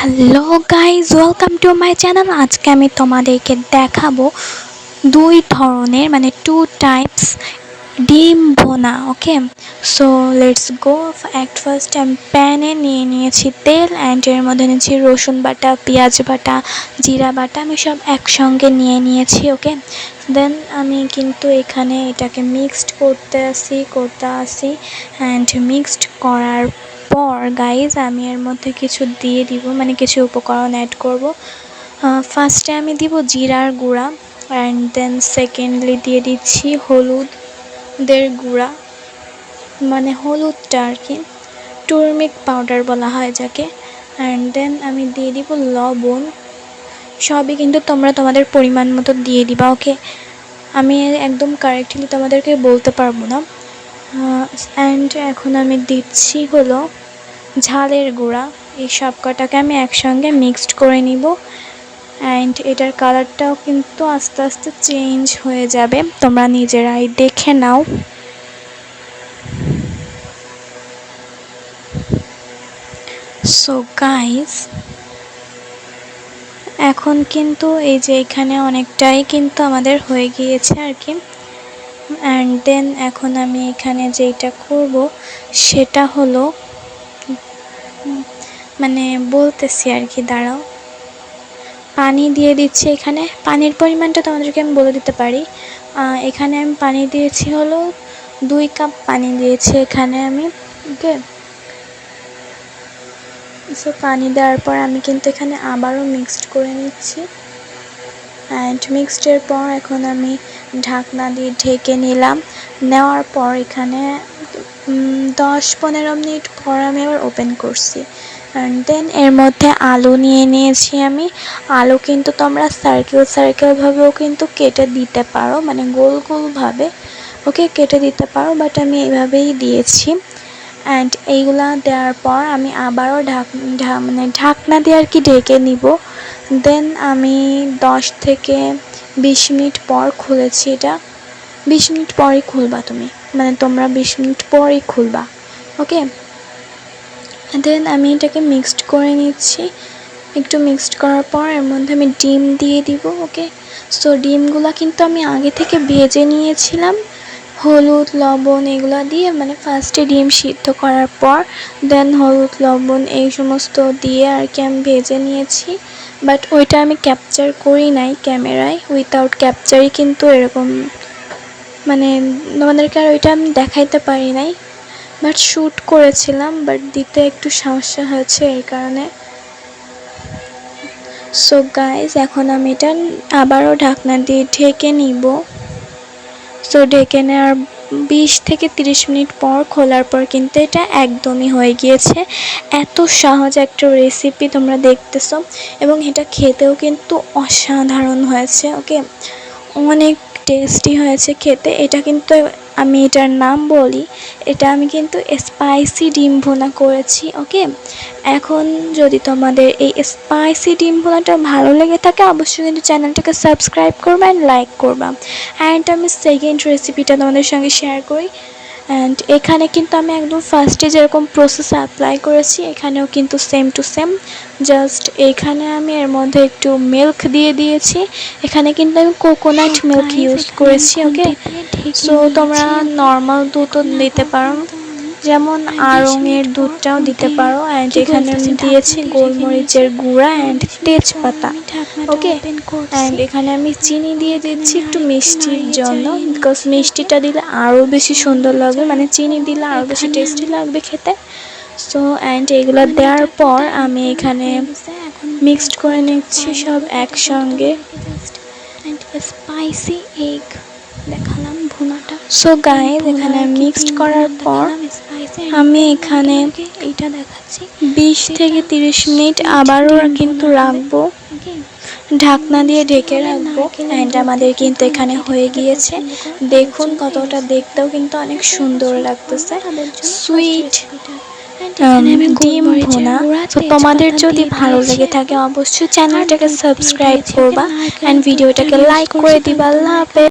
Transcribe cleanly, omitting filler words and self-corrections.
Hello guys, welcome to my channel. আজকে আমি তোমাদেরকে দেখাবো দুই ধরনের টু টাইপস ডিম ভোনা। ওকে, সো লেটস গো। ফার্স্ট আমি প্যানে নিয়েছি তেল, অ্যান্ড এর মধ্যে নিয়েছি রসুন বাটা, পেঁয়াজ বাটা, জিরা বাটা, আমি সব একসঙ্গে নিয়েছি। ওকে, দেন আমি কিন্তু এখানে এটাকে মিক্সড করতে আসি অ্যান্ড মিক্সড করার পর গাইজ আমি এর মধ্যে কিছু দিয়ে দিব, কিছু উপকরণ অ্যাড করব। ফার্স্টে আমি দিব জিরার গুঁড়া, অ্যান্ড দেন সেকেন্ডলি দিয়ে দিচ্ছি হলুদের গুঁড়া, হলুদটা আর কি, টুরমিক পাউডার বলা হয় যাকে। অ্যান্ড দেন আমি দিয়ে দিব লবণ। সবই কিন্তু তোমরা তোমাদের পরিমাণ মতো দিয়ে দিবা। ওকে, আমি একদম কারেক্টলি তোমাদেরকে বলতে পারবো না। অ্যান্ড এখন আমি দিচ্ছি হলো ঝালের গুঁড়া। এই সব কটাকে আমি একসঙ্গে মিক্সড করে নিব, অ্যান্ড এটার কালারটাও কিন্তু আস্তে আস্তে চেঞ্জ হয়ে যাবে, তোমরা নিজেরাই দেখে নাও। সো গাইস, এখন কিন্তু এই যে এখানে অনেকটাই কিন্তু আমাদের হয়ে গিয়েছে আর কি। অ্যান্ড দেন এখন আমি এখানে যেটা করব সেটা হলো বলতেছি আর কি, দাঁড়াও। পানি দিয়ে দিচ্ছি এখানে। পানির পরিমাণটা তোমাদেরকে আমি বলে দিতে পারি। এখানে আমি পানি দিয়েছি হলো 2 কাপ পানি দিয়েছি এখানে আমি। ওকে, সো পানি দেওয়ার পর আমি কিন্তু এখানে আবারও মিক্সড করে নিচ্ছি, অ্যান্ড মিক্সডের পর এখন আমি ঢাকনা দিয়ে ঢেকে নিলাম। নেওয়ার পর এখানে 10-15 মিনিট পর আমি আবার ওপেন করছি, অ্যান্ড দেন এর মধ্যে আলু নিয়েছি আমি। আলু কিন্তু তোমরা সার্কেলভাবেও কিন্তু কেটে দিতে পারো, গোল গোলভাবে। ওকে, কেটে দিতে পারো, বাট আমি এইভাবেই দিয়েছি। অ্যান্ড এইগুলা দেওয়ার পর আমি আবারও ঢাকনা দিয়ে আর কি ঢেকে নিব। দেন আমি 10 থেকে 20 মিনিট পর খুলেছি এটা। 20 মিনিট পরই খুলবা তুমি, তোমরা 20 মিনিট পরই খুলবা। ওকে, দেন আমি এটাকে মিক্সড করে নিচ্ছি। একটু মিক্সড করার পর এর মধ্যে আমি ডিম দিয়ে দিব। ওকে, সো ডিমগুলো কিন্তু আমি আগে থেকে ভেজে নিয়েছিলাম, হলুদ লবণ এগুলো দিয়ে, ফার্স্টে ডিম সিদ্ধ করার পর দেন হলুদ লবণ এই সমস্ত দিয়ে আর কি আমি ভেজে নিয়েছি। বাট ওইটা আমি ক্যাপচার করি নাই ক্যামেরায়, উইথাউট ক্যাপচারই কিন্তু এরকম তোমাদেরকে আর ওইটা আমি দেখাইতে পারি নাই, বাট শ্যুট করেছিলাম, বাট দিতে একটু সমস্যা হয়েছে এই কারণে। সো গাইজ, এখন আমি এটা আবারও ঢাকনা দিয়ে ঢেকে নিব। সো ঢেকে নেওয়ার 20 থেকে 30 মিনিট পর খোলার পর কিন্তু এটা একদমই হয়ে গিয়েছে। এত সহজ একটা রেসিপি তোমরা দেখতেছো, এবং এটা খেতেও কিন্তু অসাধারণ হয়েছে। ওকে, অনেক টেস্টি হয়েছে খেতে। এটা কিন্তু আমি এটার নাম বলি, এটা আমি কিন্তু স্পাইসি ডিম ভুনা করেছি। ওকে, এখন যদি তোমাদের এই স্পাইসি ডিম ভুনাটা ভালো লেগে থাকে অবশ্যই কিন্তু চ্যানেলটাকে সাবস্ক্রাইব করবা অ্যান্ড লাইক করবা। অ্যান্ড আমি সেকেন্ড রেসিপিটা তোমাদের সঙ্গে শেয়ার করি। অ্যান্ড এখানে কিন্তু আমি একদম ফার্স্টে যেরকম প্রসেস অ্যাপ্লাই করেছি এখানেও কিন্তু সেম টু সেম, জাস্ট এখানে আমি এর মধ্যে একটু মিল্ক দিয়ে দিয়েছি। এখানে কিন্তু আমি কোকোনাট মিল্ক ইউজ করেছি। ওকে, সো তোমরা নর্মাল দুধও দিতে পারো, যেমন আড়ঙের দুধটাও দিতে পারো। অ্যান্ড এখানে আমি দিয়েছি গোলমরিচের গুঁড়া অ্যান্ড তেজপাতা। ওকে, অ্যান্ড এখানে আমি চিনি দিয়ে দিচ্ছি একটু মিষ্টির জন্য, বিকজ মিষ্টিটা দিলে আরও বেশি সুন্দর লাগবে, চিনি দিলে আরও বেশি টেস্টি লাগবে খেতে। সো অ্যান্ড এগুলো দেওয়ার পর আমি এখানে মিক্সড করে নিচ্ছি সব একসঙ্গে। স্পাইসি এগ দেখালাম ভুনাটা। সো গাইস, এখানে মিক্সড করার পর আমি এখানে এইটা দেখাচ্ছি 20 থেকে 30 মিনিট আবারও কিন্তু রাখবো, ঢাকনা দিয়ে ঢেকে রাখবো। অ্যান্ড আমাদের কিন্তু এখানে হয়ে গিয়েছে। দেখুন কতটা দেখতেও কিন্তু অনেক সুন্দর লাগতেছে, সুইট ডিম ভুনা। তো তোমাদের যদি ভালো লেগে থাকে অবশ্যই চ্যানেলটাকে সাবস্ক্রাইব করবা অ্যান্ড ভিডিওটাকে লাইক করে দিবা। আল্লাহ হাফেজ।